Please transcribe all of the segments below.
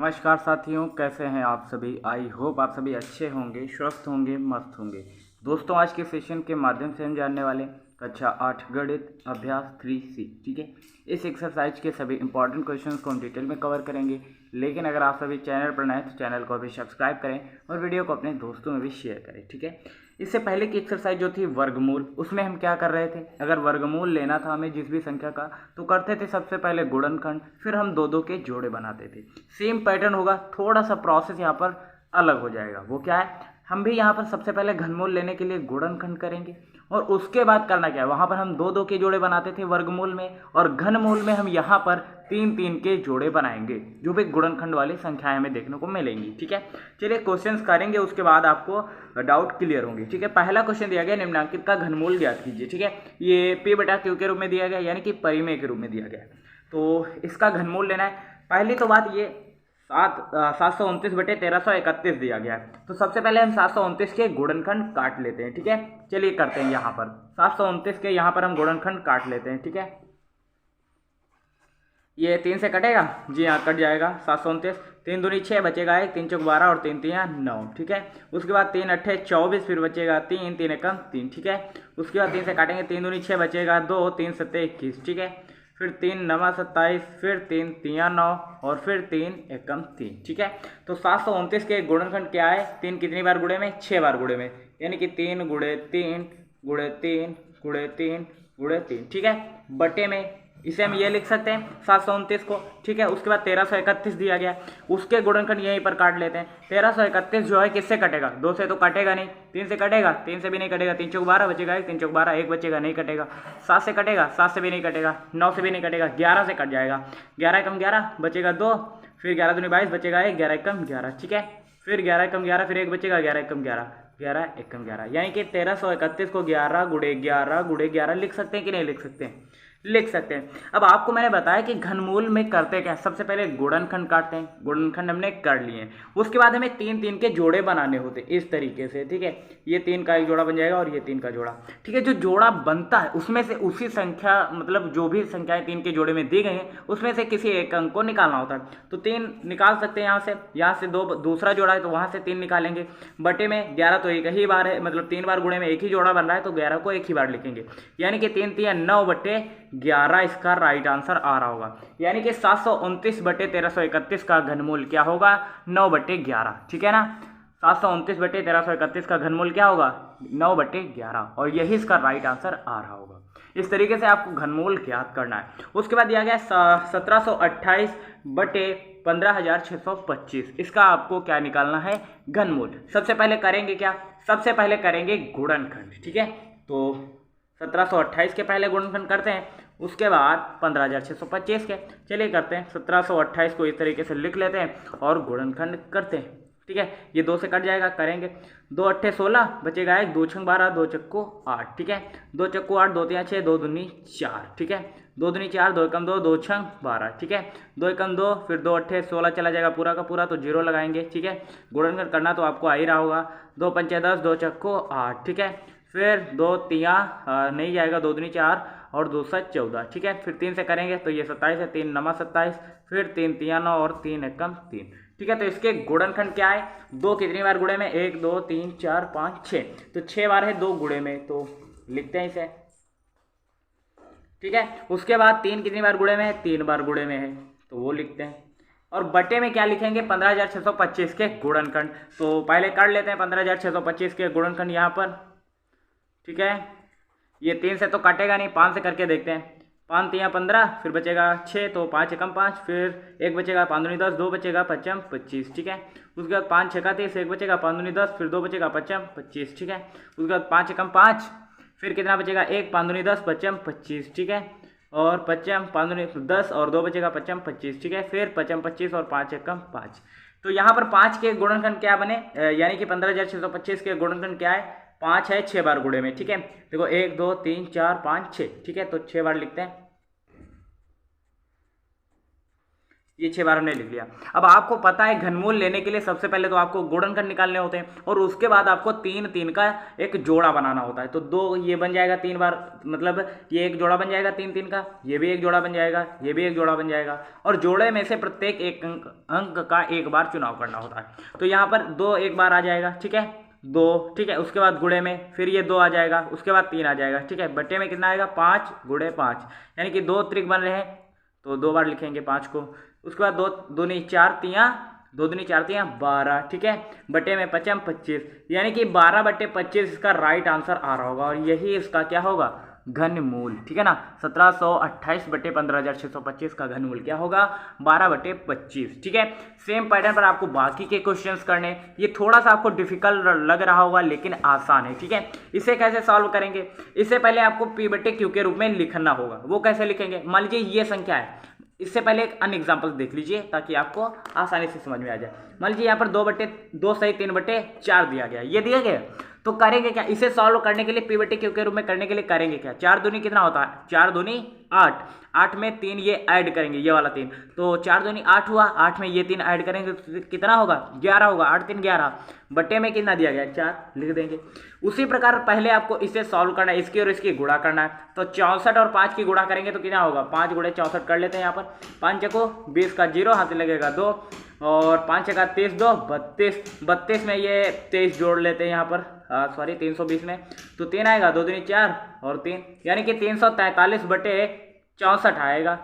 नमस्कार साथियों, कैसे हैं आप सभी। आई होप आप सभी अच्छे होंगे, स्वस्थ होंगे, मस्त होंगे। दोस्तों, आज के सेशन के माध्यम से हम जानने वाले कक्षा 8 गणित अभ्यास 3C। ठीक है, इस एक्सरसाइज के सभी इंपॉर्टेंट क्वेश्चंस को हम डिटेल में कवर करेंगे। लेकिन अगर आप सभी चैनल पर नए हैं तो चैनल को अभी सब्सक्राइब करें और वीडियो को अपने दोस्तों में भी शेयर करें। ठीक है, इससे पहले की एक्सरसाइज जो थी वर्गमूल, उसमें हम क्या कर रहे थे, अगर वर्गमूल लेना था हमें जिस भी संख्या का, तो करते थे सबसे पहले गुणनखंड, फिर हम दो दो के जोड़े बनाते थे। सेम पैटर्न होगा, थोड़ा सा प्रोसेस यहाँ पर अलग हो जाएगा। वो क्या है, हम भी यहाँ पर सबसे पहले घनमूल लेने के लिए गुणनखंड करेंगे और उसके बाद करना क्या है, वहाँ पर हम दो दो के जोड़े बनाते थे वर्गमूल में, और घनमूल में हम यहाँ पर तीन तीन के जोड़े बनाएंगे, जो भी गुणनखंड वाली संख्याएं हमें देखने को मिलेंगी। ठीक है, चलिए क्वेश्चंस करेंगे, उसके बाद आपको डाउट क्लियर होंगे। ठीक है, पहला क्वेश्चन दिया गया, निम्नांकित का घनमूल ज्ञात कीजिए। ठीक है, ये P/Q के रूप में दिया गया, यानी कि परिमेय के रूप में दिया गया। तो इसका घनमूल लेना है। पहली तो बात ये 729/1331 दिया गया है, तो सबसे पहले हम 729 के गुणनखंड काट लेते हैं। ठीक है, चलिए करते हैं। यहाँ पर 729 के यहाँ पर हम गुणनखंड काट लेते हैं। ठीक है, ये 3 से कटेगा, जी हाँ कट जाएगा। 729, 3 दूनी 6 बचेगा 1, 3 चौक 12 और 3 तिया 9। ठीक है, उसके बाद 3 अट्ठे 24, फिर बचेगा 3, 3 एकम 3। ठीक है, उसके बाद 3 से काटेंगे, 3 दूनी 6 बचेगा 2, 3 सत्ते 21। ठीक है, फिर 3 नमा 27, फिर 3 तिया 9 और फिर 3 एकम 3। ठीक है, तो 729 के गुणनखंड क्या है, 3 कितनी बार गुणे में, 6 बार गुणे में, यानी कि 3 गुणे 3 गुणे 3 गुणे 3 गुणे 3। ठीक है, बटे में इसे हम ये लिख सकते हैं 729 को। ठीक है, उसके बाद 1331 दिया गया, उसके गुणनखंड यहीं पर काट लेते हैं। 1331 जो है किससे कटेगा, 2 से तो कटेगा नहीं, 3 से कटेगा, 3 से भी नहीं कटेगा, 3 चौक 12 बचेगा 1, 3 चौक 12 1 बचेगा, नहीं कटेगा। 7 से कटेगा, 7 से भी नहीं कटेगा, 9 से भी नहीं कटेगा, 11 से कट जाएगा, 11 एकम 11 बचेगा 2, फिर 11 दूनी 22 बचेगा 1, 11 एकम 11। ठीक है, फिर 11 एकम 11, फिर 1 बचेगा, 11 एकम 11, 11 एकम 11, यानी कि 1331 को 11 गुणे 11 गुणे 11 लिख सकते हैं कि नहीं लिख सकते हैं, लिख सकते हैं। अब आपको मैंने बताया कि घनमूल में करते क्या, सबसे पहले गुणनखंड काटते हैं, गुणनखंड हमने कर लिए, उसके बाद हमें 3 3 के जोड़े बनाने होते इस तरीके से। ठीक है, ये 3 का एक जोड़ा बन जाएगा और ये 3 का जोड़ा। ठीक है, जो जोड़ा बनता है उसमें से उसी संख्या, मतलब जो भी संख्याएं 3 के जोड़े में दी गई हैं उसमें से किसी एक अंक को निकालना होता है। तो 3 निकाल सकते हैं यहाँ से 2 दूसरा जोड़ा है तो वहाँ से 3 निकालेंगे। बटे में 11 तो एक ही बार है, मतलब 3 बार गुणे में एक ही जोड़ा बन रहा है, तो 11 को एक ही बार लिखेंगे, यानी कि 3 तिया 9/11 इसका राइट आंसर आ रहा होगा। यानी कि 729/1331 का घनमूल क्या होगा, 9/11। ठीक है ना, 729/1331 का घनमूल क्या होगा, 9/11, और यही इसका राइट आंसर आ रहा होगा। इस तरीके से आपको घनमूल ज्ञात करना है। उसके बाद दिया गया 1728/15,625, इसका आपको क्या निकालना है, घनमूल। सबसे पहले करेंगे क्या, सबसे पहले करेंगे गुणनखंड। ठीक है, तो 1728 के पहले गुणनखंड करते हैं, उसके बाद 15,625 के। चलिए करते हैं, 1728 को इस तरीके से लिख लेते हैं और गुणनखंड करते हैं। ठीक है, ये 2 से कट जाएगा, करेंगे 2 अट्ठे 16 बचेगा 1, 2 छंग 12, 2 चक्को 8। ठीक है, 2 चक्को 8, 2 तिया 6, 2 दूनी 4। ठीक है, 2 दूनी 4, 2 एकम 2, 2 छंग 12। ठीक है, 2 एकम 2, फिर 2 अट्ठे 16 चला जाएगा पूरा का पूरा, तो 0 लगाएंगे। ठीक है, गुणनखंड करना तो आपको आ ही रहा होगा, 2 पंचे 10, 2 चक्को 8। ठीक है, फिर 2 तिया नहीं जाएगा, 2 दूनी 4 और 2 7 14। ठीक है, फिर 3 से करेंगे तो ये 27 है, 3 नमा 27, फिर 3 तिया 9 और 3 एकम 3। ठीक है, तो इसके गुणनखंड क्या है, 2 कितनी बार गुणे में, 1 2 3 4 5 6, तो 6 बार है 2 गुणे में, तो लिखते हैं इसे। ठीक है, उसके बाद 3 कितनी बार गुणे में है, 3 बार गुणे में है, तो वो लिखते हैं। और बटे में क्या लिखेंगे, 15,625 के गुणनखंड। तो पहले कर लेते हैं 15,625 के गुणनखंड यहाँ पर। ठीक है, ये 3 से तो काटेगा नहीं, 5 से करके देखते हैं। 5 तिया 15, फिर बचेगा 6, तो 5 एकम 5, फिर 1 बचेगा, 5 दूनी 10, 2 बचेगा, 5 25। ठीक है, उसके बाद 5 छक्का 30, 1 बचेगा, 5 दूनी 10, फिर 2 बचेगा, 5 25। ठीक है, उसके बाद 5 एकम 5, फिर कितना बचेगा, 1, 5 दूनी 10, 5 25। ठीक है, और 5 दूनी 10 और 2 बचेगा, 5 25। ठीक है, फिर 5 25 और 5 एकम 5। तो यहाँ पर 5 के गुणनखंड क्या बने, यानी कि 15,625 के गुणनखंड क्या है, 5 है 6 बार गुणे में। ठीक है, देखो 1 2 3 4 5 6। ठीक है, तो 6 बार लिखते हैं। ये 6 बार हमने लिख लिया। अब आपको पता है घनमूल लेने के लिए सबसे पहले तो आपको गुणनखंड निकालने होते हैं और उसके बाद आपको 3 3 का एक जोड़ा बनाना होता है। तो 2 ये बन जाएगा 3 बार, मतलब ये एक जोड़ा बन जाएगा 3 3 का, ये भी एक जोड़ा बन जाएगा, ये भी एक जोड़ा बन जाएगा और जोड़े में से प्रत्येक एक अंक का एक बार चुनाव करना होता है। तो यहाँ पर 2 एक बार आ जाएगा, ठीक है 2, ठीक है। उसके बाद गुणे में फिर ये 2 आ जाएगा, उसके बाद 3 आ जाएगा, ठीक है। बटे में कितना आएगा 5 गुणे 5, यानी कि 2 त्रिक बन रहे हैं तो 2 बार लिखेंगे 5 को। उसके बाद 2 दूनी 4 तियाँ, 2 दूनी 4 तियाँ 12, ठीक है। बटे में 5 25, यानी कि 12 बटे 25 इसका राइट आंसर आ रहा होगा और यही इसका क्या होगा घनमूल, ठीक है ना। 1728 बटे 15,625 का घनमूल क्या होगा 12 बटे 25, ठीक है। सेम पैटर्न पर आपको बाकी के क्वेश्चंस करने, ये थोड़ा सा आपको डिफिकल्ट लग रहा होगा लेकिन आसान है, ठीक है। इसे कैसे सॉल्व करेंगे, इससे पहले आपको पी बटे क्यू के रूप में लिखना होगा। वो कैसे लिखेंगे, मान लीजिए ये संख्या है, इससे पहले एक अन्य एग्जाम्पल देख लीजिए ताकि आपको आसानी से समझ में आ जाए। मान लीजिए यहाँ पर 2 सही 3 बटे 4 दिया गया, ये दिया गया। तो करेंगे क्या, इसे सॉल्व करने के लिए पी बटे क्यू के रूप में करने के लिए करेंगे क्या, 4 दूनी कितना होता है 4 दूनी 8, 8 में 3 ये ऐड करेंगे, ये वाला 3, तो 4 दूनी 8 हुआ, 8 में ये 3 ऐड करेंगे तो कितना होगा 11 होगा, 8 3 11, बटे में कितना दिया गया 4 लिख देंगे। उसी प्रकार पहले आपको इसे सॉल्व करना है, इसकी और इसकी गुणा करना है। तो 64 और 5 की गुणा करेंगे तो कितना होगा 5 गुणे 64 कर लेते हैं। यहाँ पर 5 को 20 का 0 हाथ लगेगा 2 और 5 का 23 2 32, 32 में ये 23 जोड़ लेते हैं यहाँ पर, सॉरी 320 में, तो 3 आएगा, 2 दूनी 4 और 3, यानी कि 343 बटे 64 आएगा,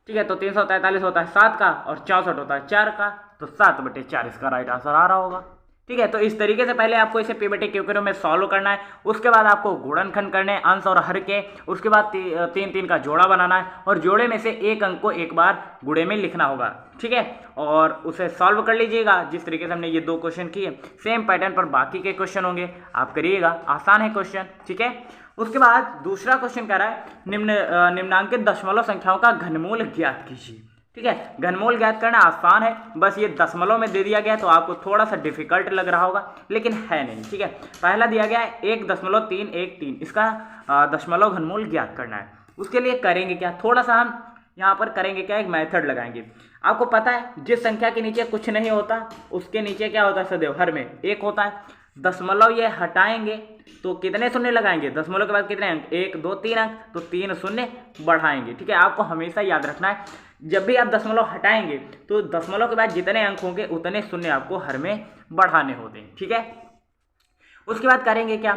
ठीक है। तो 343 होता है 7 का और 64 होता है 4 का, तो 7 बटे 4 इसका राइट आंसर आ रहा होगा, ठीक है। तो इस तरीके से पहले आपको इसे पी बटे क्यू के रूप में सॉल्व करना है, उसके बाद आपको गुणनखंड करने हैं अंश और हर के, उसके बाद 3 3 का जोड़ा बनाना है और जोड़े में से एक अंक को एक बार गुणे में लिखना होगा, ठीक है। और उसे सॉल्व कर लीजिएगा जिस तरीके से हमने ये 2 क्वेश्चन किए। सेम पैटर्न पर बाकी के क्वेश्चन होंगे, आप करिएगा, आसान है क्वेश्चन, ठीक है। उसके बाद दूसरा क्वेश्चन कह रहा है निम्नांकित दशमलव संख्याओं का घनमूल ज्ञात कीजिए, ठीक है। घनमूल ज्ञात करना आसान है, बस ये दशमलव में दे दिया गया तो आपको थोड़ा सा डिफिकल्ट लग रहा होगा लेकिन है नहीं, ठीक है। पहला दिया गया है 1.313, इसका दशमलव घनमूल ज्ञात करना है। उसके लिए करेंगे क्या, थोड़ा सा हम यहाँ पर करेंगे क्या, एक मेथड लगाएंगे। आपको पता है जिस संख्या के नीचे कुछ नहीं होता उसके नीचे क्या होता है सदैव हर में 1 होता है। दशमलव ये हटाएंगे तो कितने शून्य लगाएंगे, दशमलव के बाद कितने अंक 1 2 3 अंक, तो 3 शून्य बढ़ाएंगे, ठीक है। आपको हमेशा याद रखना है जब भी आप दशमलव हटाएंगे तो दशमलव के बाद जितने अंक होंगे उतने शून्य आपको हर में बढ़ाने होते हैं, ठीक है। उसके बाद करेंगे क्या,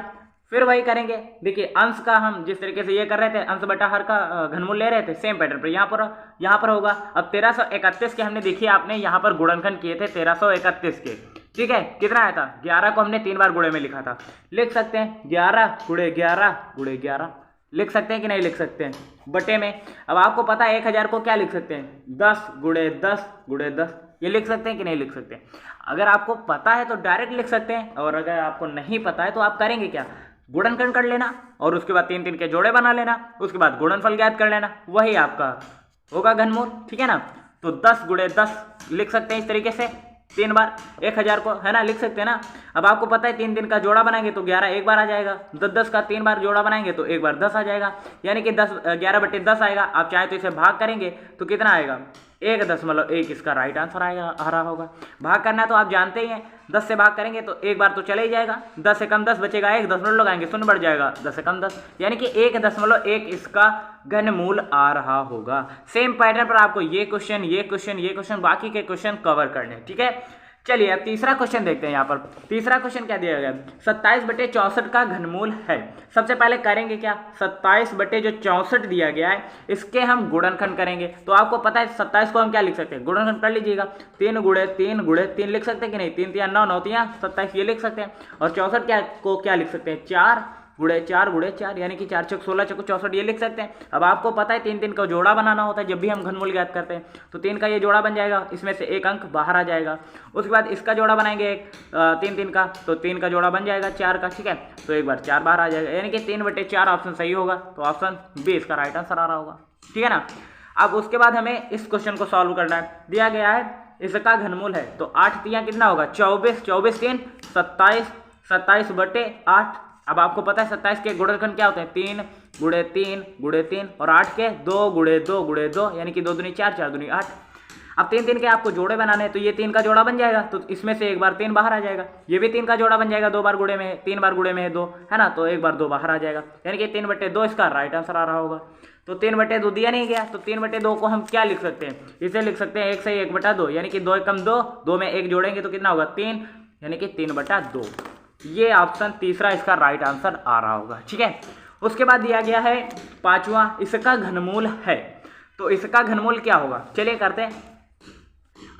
फिर वही करेंगे। देखिए अंश का हम जिस तरीके से ये कर रहे थे, अंश बटा हर का घनमूल ले रहे थे, सेम पैटर्न पर यहाँ पर होगा। अब 1331 के हमने देखिए आपने यहाँ पर गुणनखंड किए थे 1331 के, ठीक है। कितना आया था 11 को हमने 3 बार गुणे में लिखा था, लिख सकते हैं 11 गुणे 11 गुणे 11, लिख सकते हैं कि नहीं लिख सकते हैं, बटे में। अब आपको पता है 1000 को क्या लिख सकते हैं 10 गुणे 10 गुणे 10, ये लिख सकते हैं कि नहीं लिख सकते हैं। अगर आपको पता है तो डायरेक्ट लिख सकते हैं और अगर आपको नहीं पता है तो आप करेंगे क्या, गुणनखंड कर लेना और उसके बाद 3 3 के जोड़े बना लेना, उसके बाद गुणनफल ज्ञात कर लेना, वही आपका होगा घनमूल, ठीक है ना। तो 10 गुणे 10 लिख सकते हैं इस तरीके से 3 बार, 1000 को है ना लिख सकते हैं ना। अब आपको पता है 3 3 का जोड़ा बनाएंगे तो 11 एक बार आ जाएगा, 10 10 का 3 बार जोड़ा बनाएंगे तो एक बार 10 आ जाएगा, यानी कि 11 बटे 10 आएगा। आप चाहे तो इसे भाग करेंगे तो कितना आएगा 1.1, इसका राइट आंसर आएगा, आ रहा होगा। भाग करना तो आप जानते ही हैं, 10 से भाग करेंगे तो एक बार तो चले ही जाएगा, 10 से कम 10 बचेगा, 1 दशमलव लगाएंगे शून्य बढ़ जाएगा, 10 से कम 10, यानी कि 1.1 इसका घनमूल आ रहा होगा। सेम पैटर्न पर आपको ये क्वेश्चन ये क्वेश्चन ये क्वेश्चन बाकी के क्वेश्चन कवर करने हैं, ठीक है। चलिए अब तीसरा क्वेश्चन देखते हैं। यहाँ पर तीसरा क्वेश्चन क्या दिया गया, 27 बटे 64 का घनमूल है। सबसे पहले करेंगे क्या, 27 बटे जो 64 दिया गया है इसके हम गुणनखंड करेंगे। तो आपको पता है 27 को हम क्या लिख सकते हैं, गुणनखंड कर लीजिएगा, 3 गुणे 3 गुणे 3 लिख सकते हैं कि नहीं, 3 3 9 9 3 27 ये लिख सकते हैं। और 64 को क्या लिख सकते हैं 4 गुणे 4 यानी कि 4 6 16 6 64 ये लिख सकते हैं। अब आपको पता है 3 3 का जोड़ा बनाना होता है जब भी हम घनमूल ज्ञात करते हैं, तो 3 का ये जोड़ा बन जाएगा, इसमें से एक अंक बाहर आ जाएगा। उसके बाद इसका जोड़ा बनाएंगे 3 3 का, तो 3 का जोड़ा बन जाएगा 4 का, ठीक है। तो एक बार 4 बाहर आ जाएगा, यानी कि 3 बटे 4 ऑप्शन सही होगा, तो ऑप्शन बी इसका राइट आंसर आ रहा होगा, ठीक है ना। अब उसके बाद हमें इस क्वेश्चन को सॉल्व करना है। दिया गया है इसका घनमूल है, तो 8 तियाँ कितना होगा 24, 24 3 27, 27 बटे 8। अब आपको पता है 27 के गुणनखंड क्या होते हैं 3 गुणे 3 गुणे 3 और 8 के 2 गुणे 2 गुणे 2, यानी कि 2 दूनी 4 4 दूनी 8। अब 3 3 के आपको जोड़े बनाने हैं, तो ये 3 का जोड़ा बन जाएगा, तो इसमें से एक बार 3 बाहर आ जाएगा, ये भी 3 का जोड़ा बन जाएगा, 2 बार गुड़े में है, 3 बार गुड़े में है 2, है ना, तो एक बार 2 बाहर आ जाएगा, यानी कि 3/2 इसका राइट आंसर आ रहा होगा। तो 3/2 दिया नहीं गया, तो 3/2 को हम क्या लिख सकते हैं, इसे लिख सकते हैं 1 से 1/2, यानी कि 2 एकम 2, 2 में 1 जोड़ेंगे तो कितना होगा 3, यानी कि 3/2। ये ऑप्शन तीसरा इसका राइट आंसर आ रहा होगा, ठीक है। उसके बाद दिया गया है 5वां, इसका घनमूल है, तो इसका घनमूल क्या होगा, चलिए करते हैं।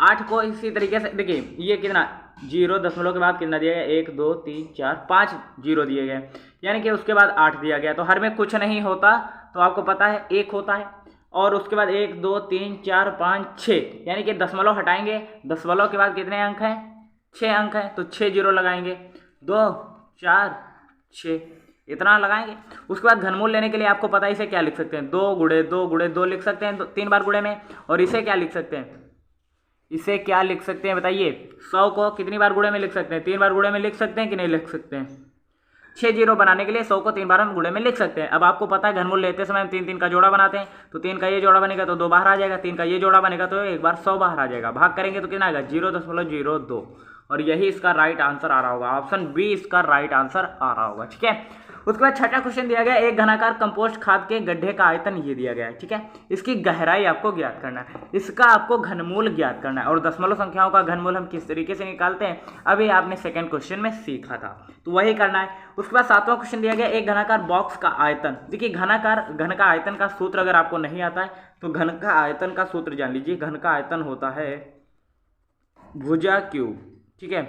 8 को इसी तरीके से देखिए, ये कितना 0 दशमलव के बाद कितना दिया गया, 1 2 3 4 5 0 दिए गए, यानी कि उसके बाद 8 दिया गया, तो हर में कुछ नहीं होता, तो आपको पता है 1 होता है, और उसके बाद 1 2 3 4 5 6, यानी कि दशमलव हटाएंगे, दशमलव के बाद कितने अंक हैं, 6 अंक हैं, तो 6 0 लगाएंगे, 2 4 6 इतना लगाएंगे। उसके बाद घनमूल लेने के लिए आपको पता है इसे क्या लिख सकते हैं, 2 गुणे 2 गुणे 2 लिख सकते हैं, 3 बार गुणे में, और इसे क्या लिख सकते हैं, इसे क्या लिख सकते हैं बताइए, 100 को कितनी बार गुणे में लिख सकते हैं, 3 बार गुणे में लिख सकते हैं कि नहीं लिख सकते हैं। 6 0 बनाने के लिए 100 को 3 बार हम गुणे में लिख सकते हैं। अब आपको पता है घनमूल लेते समय हम 3 3 का जोड़ा बनाते हैं, तो 3 का ये जोड़ा बनेगा तो 2 बाहर आ जाएगा, 3 का ये जोड़ा बनेगा तो एक बार 100 बाहर आ जाएगा, भाग करेंगे तो कितना आएगा 0.02, और यही इसका राइट आंसर आ रहा होगा, ऑप्शन बी इसका राइट आंसर आ रहा होगा, ठीक है। उसके बाद छठा क्वेश्चन दिया गया, एक घनाकार कंपोस्ट खाद के गड्ढे का आयतन ये दिया गया है, ठीक है, इसकी गहराई आपको ज्ञात करना है, इसका आपको घनमूल ज्ञात करना है, और दशमलव संख्याओं का घनमूल हम किस तरीके से निकालते हैं अभी आपने सेकंड क्वेश्चन में सीखा था, तो वही करना है। उसके बाद 7वां क्वेश्चन दिया गया, एक घनाकार बॉक्स का आयतन, देखिए घन का आयतन का सूत्र अगर आपको नहीं आता है तो घन का आयतन का सूत्र जान लीजिए, घन का आयतन होता है भुजा क्यूब, ठीक है,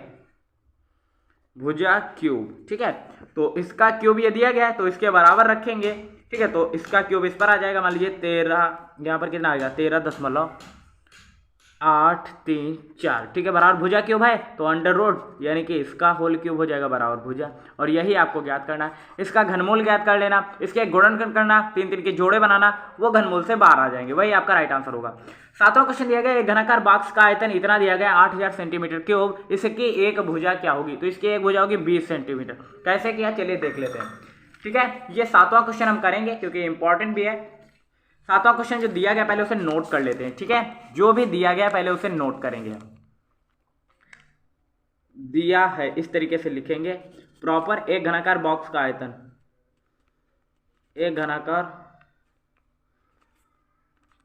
भुजा क्यूब, ठीक है, तो इसका क्यूब ये दिया गया है तो इसके बराबर रखेंगे, ठीक है, तो इसका क्यूब इस पर आ जाएगा, मान लीजिए 13, यहाँ पर कितना आएगा 13.834, ठीक है, बराबर भुजा क्यूब है तो अंडर रूट यानी कि इसका होल क्यूब हो जाएगा बराबर भुजा, और यही आपको ज्ञात करना है। इसका घनमूल ज्ञात कर लेना, इसके गुणनखंड करना, 3 3 के जोड़े बनाना, वो घनमूल से बाहर आ जाएंगे, वही आपका राइट आंसर होगा। 7वां क्वेश्चन दिया गया, एक घनाकार बॉक्स का आयतन इतना दिया गया 8000 सेंटीमीटर क्यूब, इसकी एक भुजा क्या होगी, तो इसकी एक भुजा होगी 20 सेंटीमीटर। कैसे किया चलिए देख लेते हैं, ठीक है, ये 7वां क्वेश्चन हम करेंगे क्योंकि इंपॉर्टेंट भी है। 7वां क्वेश्चन जो दिया गया पहले उसे नोट कर लेते हैं, ठीक है, जो भी दिया गया पहले उसे नोट करेंगे, दिया है इस तरीके से लिखेंगे प्रॉपर, एक घनाकार बॉक्स का आयतन, एक घनाकार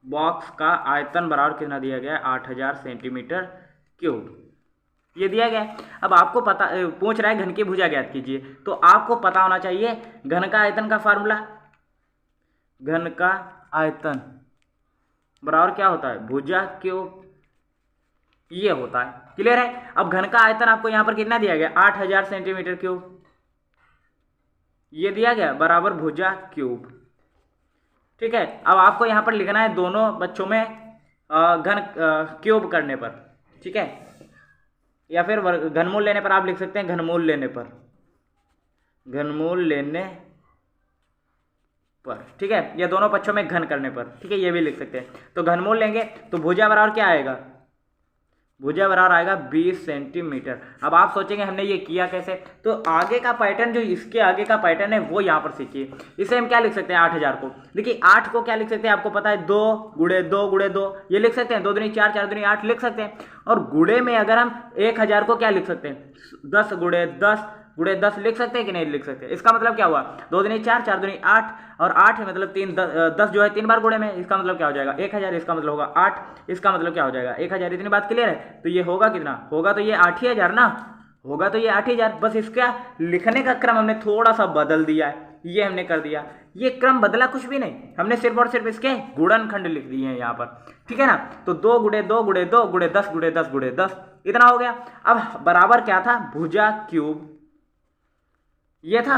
बॉक्स का आयतन बराबर कितना दिया गया 8000 सेंटीमीटर क्यूब, ये दिया गया है। अब आपको पता पूछ रहा है घन की भुजा ज्ञात कीजिए, तो आपको पता होना चाहिए घन का आयतन का फार्मूला, घन का आयतन बराबर क्या होता है भुजा क्यूब, ये होता है, क्लियर है। अब घन का आयतन आपको यहां पर कितना दिया गया 8000 सेंटीमीटर क्यूब, ये दिया गया बराबर भुजा क्यूब, ठीक है। अब आपको यहां पर लिखना है दोनों बच्चों में घन क्यूब करने पर, ठीक है, या फिर घनमूल लेने पर आप लिख सकते हैं, घनमूल लेने पर, घनमूल लेने पर, ठीक है, या दोनों पक्षों में घन करने पर, ठीक है, ये भी लिख सकते हैं। तो घनमूल लेंगे तो भुजा बराबर क्या आएगा, भुजा बराबर आएगा 20 सेंटीमीटर। अब आप सोचेंगे हमने ये किया कैसे, तो आगे का पैटर्न जो इसके आगे का पैटर्न है वो यहाँ पर सीखिए। इसे हम क्या लिख सकते हैं 8000 को, देखिए 8 को क्या लिख सकते हैं आपको पता है 2 गुणे 2 गुणे 2 ये लिख सकते हैं, 2 दूनी 4 4 दूनी 8 लिख सकते हैं। और गुणे में अगर हम 1000 को क्या लिख सकते हैं 10 गुणे 10 गुणे 10 लिख सकते हैं कि नहीं लिख सकते। इसका मतलब क्या हुआ 2 दूनी 4 4 दूनी 8 और 8 मतलब 3 10 जो है 3 बार गुणे में, इसका मतलब क्या हो जाएगा 1000, इसका मतलब होगा 8, इसका मतलब क्या हो जाएगा 1000। इतनी बात क्लियर है। तो ये होगा कितना, होगा तो ये 8000 ना, होगा तो ये 8000। बस इसका लिखने का क्रम हमने थोड़ा सा बदल दिया है, ये हमने कर दिया, ये क्रम बदला कुछ भी नहीं, हमने सिर्फ और सिर्फ इसके गुणनखंड लिख दिए हैं यहाँ पर, ठीक है ना। तो 2 गुणे 2 गुणे 2 गुणे 10 गुणे 10 गुणे 10 इतना हो गया। अब बराबर क्या था भुजा क्यूब ये था।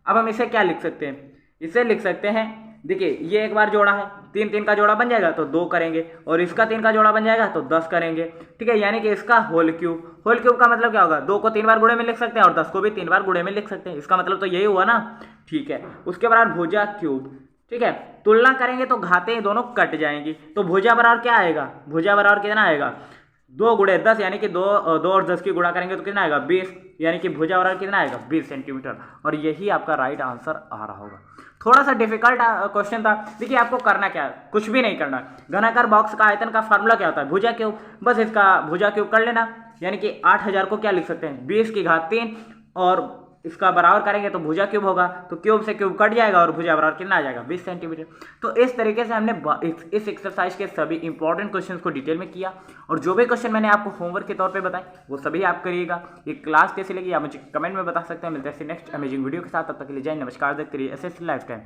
अब हम इसे क्या लिख सकते हैं, इसे लिख सकते हैं, देखिए ये एक बार जोड़ा है, 3 3 का जोड़ा बन जाएगा तो 2 करेंगे, और इसका 3 का जोड़ा बन जाएगा तो 10 करेंगे, ठीक है, यानी कि इसका होल क्यूब। होल क्यूब का मतलब क्या होगा 2 को 3 बार गुणे में लिख सकते हैं और 10 को भी 3 बार गुणे में लिख सकते हैं, इसका मतलब तो यही हुआ ना, ठीक है। उसके बाद भुजा क्यूब, ठीक है, तुलना करेंगे तो घातें दोनों कट जाएंगी, तो भुजा बराबर क्या आएगा, भुजा बराबर कितना आएगा 2 गुणे 10 यानी कि 2 और 10 की गुणा करेंगे तो कितना आएगा 20, यानी कि भुजा बराबर कितना आएगा 20 सेंटीमीटर। और यही आपका राइट आंसर आ रहा होगा। थोड़ा सा डिफिकल्ट क्वेश्चन था। देखिए आपको करना क्या है, कुछ भी नहीं करना। घनाकार बॉक्स का आयतन का फार्मूला क्या होता है, भुजा क्यूब। बस इसका भुजा क्यूब कर लेना, यानी कि 8000 को क्या लिख सकते हैं 20 की घात 3, और इसका बराबर करेंगे तो भुजा क्यूब होगा, तो क्यूब से क्यूब कट जाएगा और भुजा बराबर कितना आ जाएगा 20 सेंटीमीटर। तो इस तरीके से हमने इस एक्सरसाइज के सभी इंपॉर्टेंट क्वेश्चंस को डिटेल में किया, और जो भी क्वेश्चन मैंने आपको होमवर्क के तौर पे बताए वो सभी आप करिएगा। ये क्लास कैसी लगी आप मुझे कमेंट में बता सकते हैं। मिलते हैं नेक्स्ट अमेजिंग वीडियो के साथ, तब तक के लिए जय नमस्कार, देखते रहिए एसएससी लाइफ टाइम।